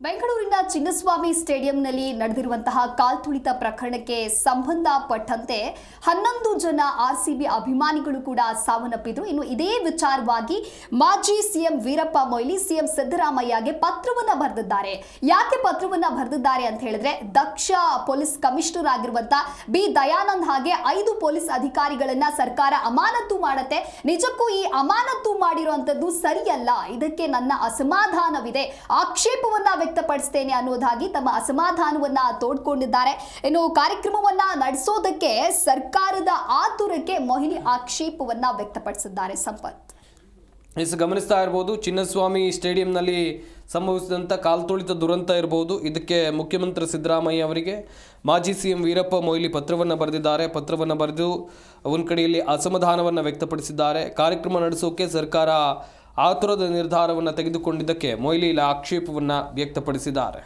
ಬೆಂಗಳೂರಿನ ಚಿನ್ನಸ್ವಾಮಿ ಸ್ಟೇಡಿಯಂನಲ್ಲಿ ನಡೆದಿರುವಂತಹ ಕಾಲ್ತುಳಿತ ಪ್ರಕರಣಕ್ಕೆ ಸಂಬಂಧಪಟ್ಟಂತೆ 11 ಜನ ಆರ್ಸಿಬಿ ಅಭಿಮಾನಿಗಳು ಕೂಡ ಸಾವನ್ನಪ್ಪಿದ್ರು. ಇನ್ನು ಇದೇ ವಿಚಾರವಾಗಿ ಮಾಜಿ ಸಿಎಂ ವೀರಪ್ಪ ಮೊಯ್ಲಿ ಸಿಎಂ ಸಿದ್ದರಾಮಯ್ಯಗೆ ಪತ್ರವನ್ನ ಬರೆದಿದ್ದಾರೆ. ಯಾಕೆ ಪತ್ರವನ್ನ ಬರೆದಿದ್ದಾರೆ ಅಂತ ಹೇಳಿದ್ರೆ, ದಕ್ಷ ಪೊಲೀಸ್ ಕಮಿಷನರ್ ಆಗಿರುವಂತಹ ಬಿ ದಯಾನಂದ್ ಹಾಗೆ 5 ಪೊಲೀಸ್ ಅಧಿಕಾರಿಗಳನ್ನ ಸರ್ಕಾರ ಅಮಾನತು ಮಾಡುತ್ತೆ. ನಿಜಕ್ಕೂ ಈ ಅಮಾನತು ಮಾಡಿರುವಂತದ್ದು ಸರಿಯಲ್ಲ, ಇದಕ್ಕೆ ನನ್ನ ಅಸಮಾಧಾನವಿದೆ, ಆಕ್ಷೇಪವನ್ನ ವ್ಯಕ್ತಪಡಿಸುತ್ತೇನೆ ಅನ್ನೋದಾಗಿ ತಮ್ಮ ಅಸಮಾಧಾನವನ್ನ ತೋಡ್ಕೊಂಡಿದ್ದಾರೆ. ಇನ್ನು ಕಾರ್ಯಕ್ರಮವನ್ನ ನಡೆಸೋದಕ್ಕೆ ಸರ್ಕಾರದ ಆತುರಕ್ಕೆ ಮೊಯ್ಲಿ ಆಕ್ಷೇಪವನ್ನ ವ್ಯಕ್ತಪಡಿಸಿದ್ದಾರೆ. ಸಂಪತ್ ಗಮನಿಸ್ತಾ ಇರಬಹುದು, ಚಿನ್ನಸ್ವಾಮಿ ಸ್ಟೇಡಿಯಂನಲ್ಲಿ ಸಂಭವಿಸಿದಂಥ ಕಾಲ್ತುಳಿತ ದುರಂತ ಇರಬಹುದು. ಇದಕ್ಕೆ ಮುಖ್ಯಮಂತ್ರಿ ಸಿದ್ದರಾಮಯ್ಯ ಅವರಿಗೆ ಮಾಜಿ ಸಿಎಂ ವೀರಪ್ಪ ಮೊಯ್ಲಿ ಪತ್ರವನ್ನು ಬರೆದಿದ್ದಾರೆ. ಪತ್ರವನ್ನು ಬರೆದು ಒಂದು ಕಡೆಯಲ್ಲಿ ಅಸಮಾಧಾನವನ್ನು ವ್ಯಕ್ತಪಡಿಸಿದ್ದಾರೆ. ಕಾರ್ಯಕ್ರಮ ನಡೆಸೋಕೆ ಸರ್ಕಾರ ಆತುರದ ನಿರ್ಧಾರವನ್ನು ತೆಗೆದುಕೊಂಡಿದ್ದಕ್ಕೆ ಮೊಯ್ಲಿ ಆಕ್ಷೇಪವನ್ನು ವ್ಯಕ್ತಪಡಿಸಿದ್ದಾರೆ.